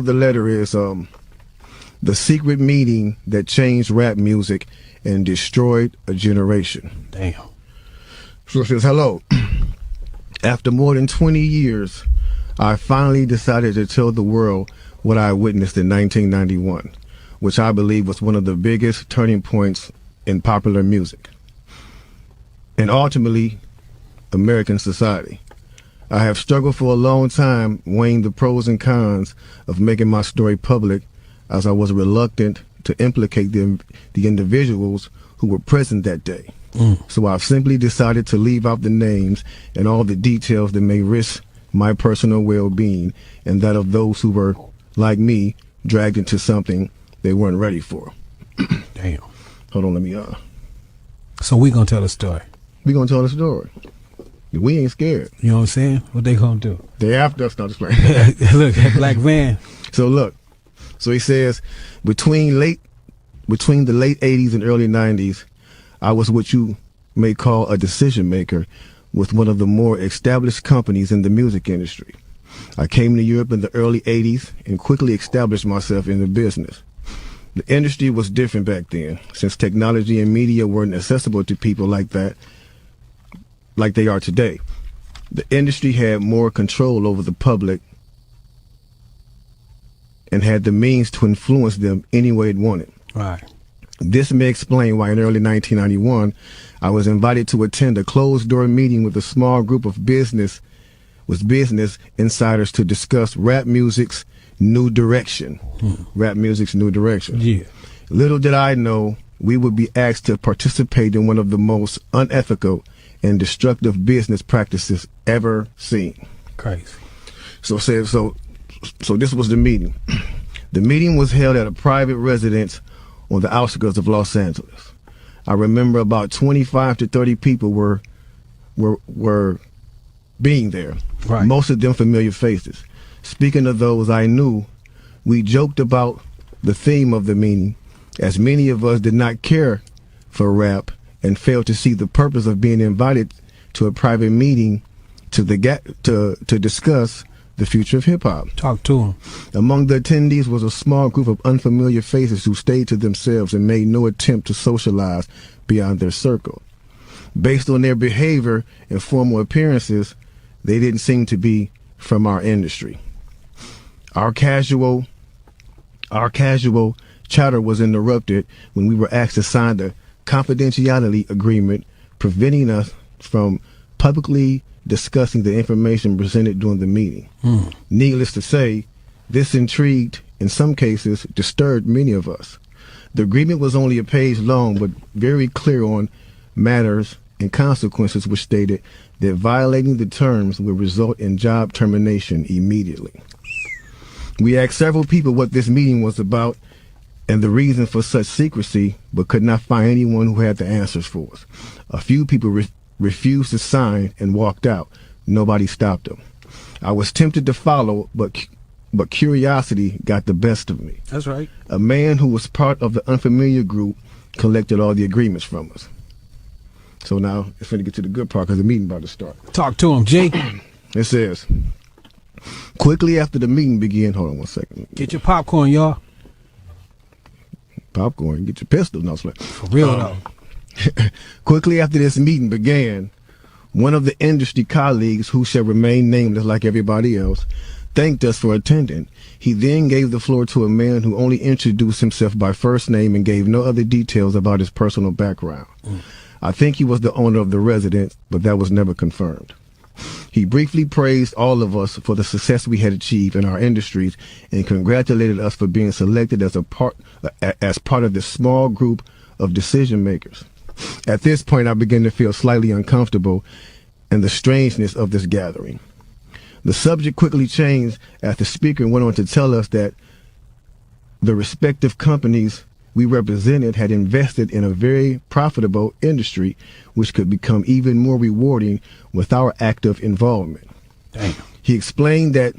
The letter is the secret meeting that changed rap music and destroyed a generation. Damn. So it says, hello. After more than 20 years, I finally decided to tell the world what I witnessed in 1991, which I believe was one of the biggest turning points in popular music and ultimately American society. I have struggled for a long time weighing the pros and cons of making my story public, as I was reluctant to implicate the individuals who were present that day. So I've simply decided to leave out the names and all the details that may risk my personal well-being and that of those who were, like me, dragged into something they weren't ready for. Damn. Hold on, let me So we gonna tell the story. We gonna tell the story. We ain't scared. You know what I'm saying? What they gonna do? They after us, not just playing. Look, that black van. So look, so he says, between the late 80s and early 90s, I was what you may call a decision maker with one of the more established companies in the music industry. I came to Europe in the early 80s and quickly established myself in the business. The industry was different back then, since technology and media weren't accessible to people like that, like they are today. The industry had more control over the public and had the means to influence them any way it wanted. Right. This may explain why in early 1991, I was invited to attend a closed-door meeting with a small group of business insiders to discuss rap music's new direction. Rap music's new direction. Yeah. Little did I know we would be asked to participate in one of the most unethical and destructive business practices ever seen. Crazy. So this was the meeting. The meeting was held at a private residence on the outskirts of Los Angeles. I remember about 25 to 30 people were being there. Right. Most of them familiar faces. Speaking of those I knew, we joked about the theme of the meeting, as many of us did not care for rap and failed to see the purpose of being invited to a private meeting to discuss the future of hip-hop. Talk to him. Among the attendees was a small group of unfamiliar faces who stayed to themselves and made no attempt to socialize beyond their circle. Based on their behavior and formal appearances, they didn't seem to be from our industry. Our casual chatter was interrupted when we were asked to sign the confidentiality agreement, preventing us from publicly discussing the information presented during the meeting. Needless to say, this intrigued, in some cases, disturbed many of us. The agreement was only a page long, but very clear on matters and consequences, which stated that violating the terms would result in job termination immediately. We asked several people what this meeting was about and the reason for such secrecy, but could not find anyone who had the answers for us. A few people refused to sign and walked out. Nobody stopped them. I was tempted to follow, but curiosity got the best of me. That's right. A man who was part of the unfamiliar group collected all the agreements from us. So now it's going to get to the good part because the meeting about to start. Talk to him, G. It says, quickly after the meeting began, hold on one second. Get your popcorn, y'all. Popcorn, get your pistols. No, for real though. Quickly after this meeting began, one of the industry colleagues, who shall remain nameless like everybody else, thanked us for attending. He then gave the floor to a man who only introduced himself by first name and gave no other details about his personal background. I think he was the owner of the residence, but that was never confirmed. He briefly praised all of us for the success we had achieved in our industries and congratulated us for being selected as part of this small group of decision makers. At this point, I began to feel slightly uncomfortable and the strangeness of this gathering. The subject quickly changed as the speaker went on to tell us that the respective companies we represented had invested in a very profitable industry, which could become even more rewarding with our active involvement. Damn. He explained that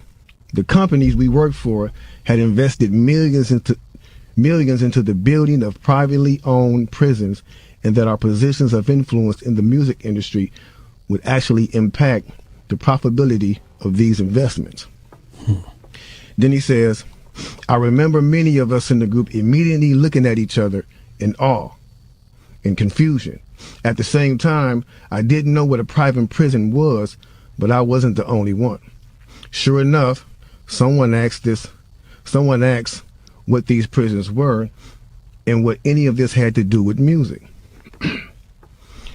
the companies we worked for had invested millions into the building of privately owned prisons, and that our positions of influence in the music industry would actually impact the profitability of these investments. Then he says, I remember many of us in the group immediately looking at each other in awe and confusion. At the same time, I didn't know what a private prison was, but I wasn't the only one. Sure enough, someone asked what these prisons were and what any of this had to do with music.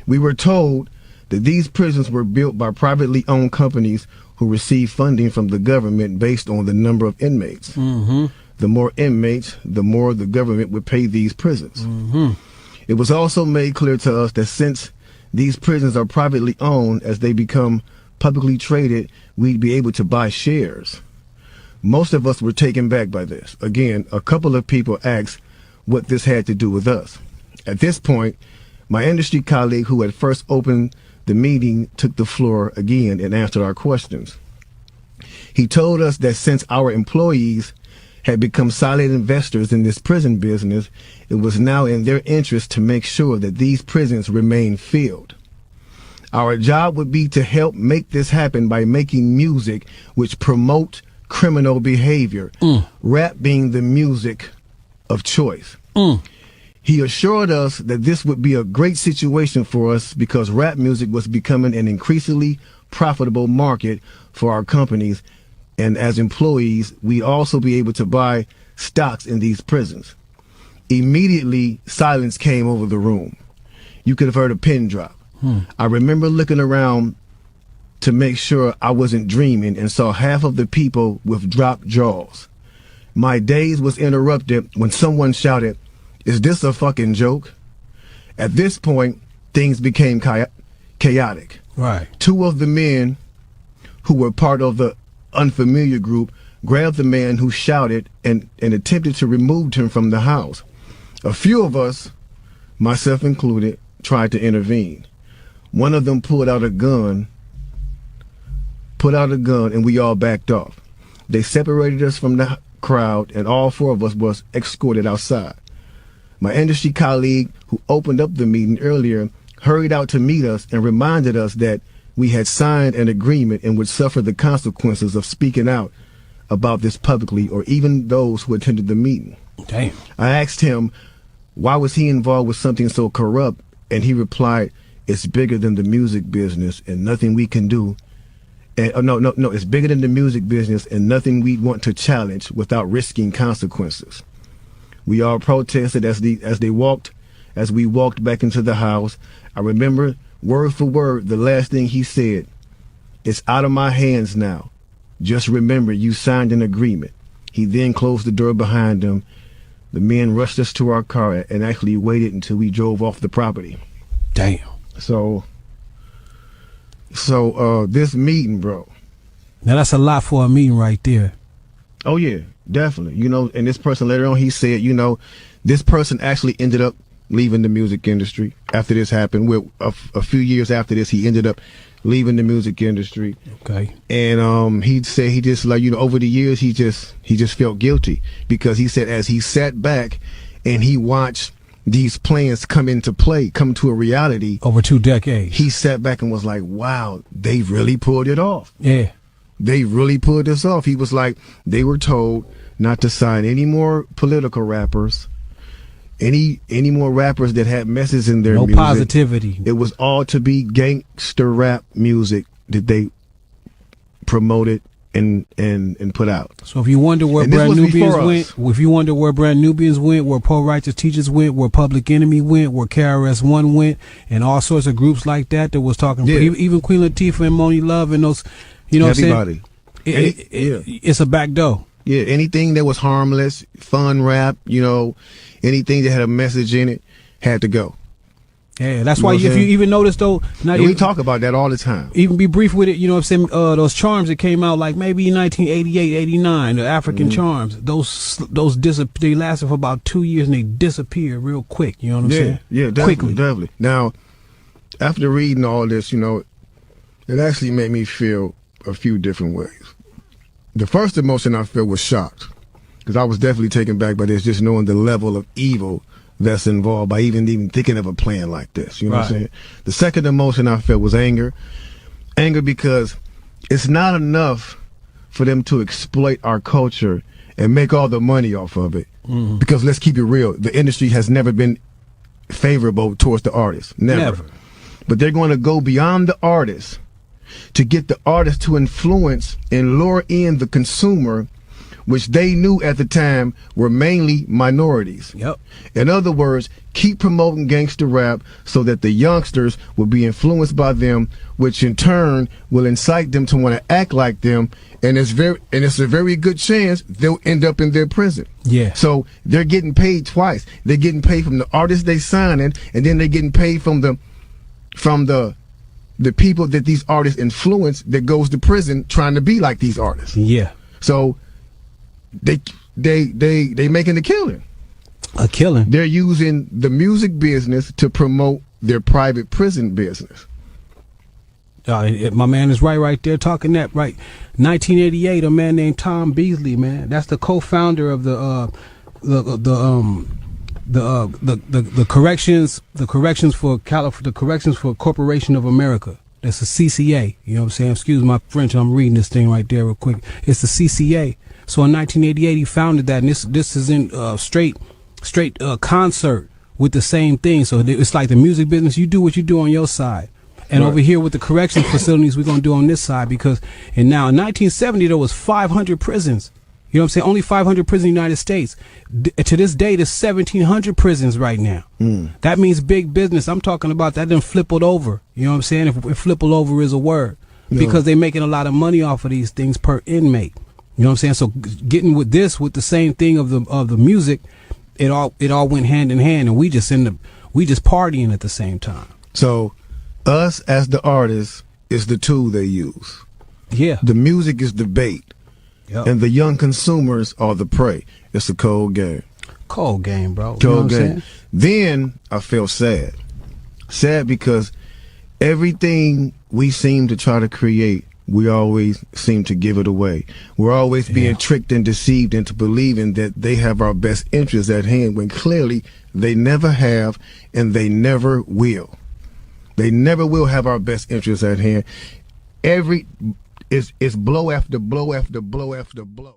We were told that these prisons were built by privately owned companies who receive funding from the government based on the number of inmates. Mm-hmm. The more inmates, the more the government would pay these prisons. Mm-hmm. It was also made clear to us that since these prisons are privately owned, as they become publicly traded, we'd be able to buy shares. Most of us were taken back by this. Again, a couple of people asked what this had to do with us. At this point, my industry colleague who had first opened the meeting took the floor again and answered our questions. He told us that since our employees had become silent investors in this prison business, it was now in their interest to make sure that these prisons remain filled. Our job would be to help make this happen by making music which promote criminal behavior, rap being the music of choice. He assured us that this would be a great situation for us because rap music was becoming an increasingly profitable market for our companies, and as employees, we'd also be able to buy stocks in these prisons. Immediately, silence came over the room. You could have heard a pin drop. I remember looking around to make sure I wasn't dreaming and saw half of the people with dropped jaws. My daze was interrupted when someone shouted, "Is this a fucking joke?" At this point, things became chaotic. Right. Two of the men who were part of the unfamiliar group grabbed the man who shouted and attempted to remove him from the house. A few of us, myself included, tried to intervene. One of them pulled out a gun, and we all backed off. They separated us from the crowd, and all four of us was escorted outside. My industry colleague, who opened up the meeting earlier, hurried out to meet us and reminded us that we had signed an agreement and would suffer the consequences of speaking out about this publicly, or even those who attended the meeting. Damn. I asked him, why was he involved with something so corrupt? And he replied, it's bigger than the music business and nothing we can do. And it's bigger than the music business and nothing we want to challenge without risking consequences. We all protested as we walked back into the house. I remember word for word the last thing he said. It's out of my hands now. Just remember you signed an agreement. He then closed the door behind him. The men rushed us to our car and actually waited until we drove off the property. Damn. So this meeting, bro. Now that's a lot for a meeting right there. Oh yeah, definitely. You know, and this person later on, he said, you know, this person actually ended up leaving the music industry after this happened. A few years after this, he ended up leaving the music industry. Okay. And he said he just, like, you know, over the years he just felt guilty because he said as he sat back and he watched these plans come to a reality Over 2 decades. he sat back and was like, wow, they really pulled it off. Yeah. They really pulled this off. He was like, they were told not to sign any more political rappers, any more rappers that had messages in their music. No positivity. It was all to be gangster rap music that they promoted and put out. So if you wonder where And this Brand was Nubians before went, us. if you wonder where Brand Nubians went, where Poor Righteous Teachers went, where Public Enemy went, where KRS-One went, and all sorts of groups like that was talking, Yeah. even Queen Latifah and Moni Love and those, you know what I'm Everybody. saying? It's a back door. Yeah, anything that was harmless, fun rap, you know, anything that had a message in it had to go. Yeah, that's You know why what I'm if you saying? even notice though, not And we even, talk about that all the time. even be brief with it, you know what I'm saying? Those charms that came out like maybe 1988, 89, the African charms, those they lasted for about 2 years and they disappeared real quick. You know what I'm saying? Yeah, definitely, Quickly. definitely. Now, after reading all this, you know, it actually made me feel a few different ways. The first emotion I felt was shocked, because I was definitely taken back by this, just knowing the level of evil that's involved by even thinking of a plan like this. You know what I'm Right. saying? The second emotion I felt was anger. Anger because it's not enough for them to exploit our culture and make all the money off of it. Because let's keep it real, the industry has never been favorable towards the artist. Never. But they're going to go beyond the artist to get the artist to influence and lure in the consumer, which they knew at the time were mainly minorities. Yep. In other words, keep promoting gangster rap so that the youngsters will be influenced by them, which in turn will incite them to want to act like them, and it's a very good chance they'll end up in their prison. Yeah. So they're getting paid twice. They're getting paid from the artists they signing, and then they're getting paid from the people that these artists influence that goes to prison trying to be like these artists. Yeah. So they making a killing. A killing. They're using the music business to promote their private prison business. My man is right there talking that right. 1988, a man named Tom Beasley, man. That's the co-founder of the corrections for Corporation of America. That's the CCA. You know what I'm saying? Excuse my French. I'm reading this thing right there real quick. It's the CCA. So in 1988, he founded that, and this is in straight concert with the same thing. So it's like the music business. You do what you do on your side, and over here with the correction facilities, we're gonna do on this side. Because in 1970 there was 500 prisons. You know what I'm saying? Only 500 prisons in the United States. To this day, there's 1,700 prisons right now. That means big business. I'm talking about that done flippled over. You know what I'm saying? If flippled over is a word, because they're making a lot of money off of these things per inmate. You know what I'm saying? So getting with the same thing of the music, it all went hand in hand, and we just partying at the same time. So us as the artists is the tool they use. Yeah. The music is the bait. Yep. And the young consumers are the prey. It's a cold game. Cold game, bro. Cold game. Then I feel sad. Sad because everything we seem to try to create, we always seem to give it away. We're always being tricked and deceived into believing that they have our best interests at hand, when clearly they never have, and they never will. They never will have our best interests at hand. It's blow after blow after blow after blow.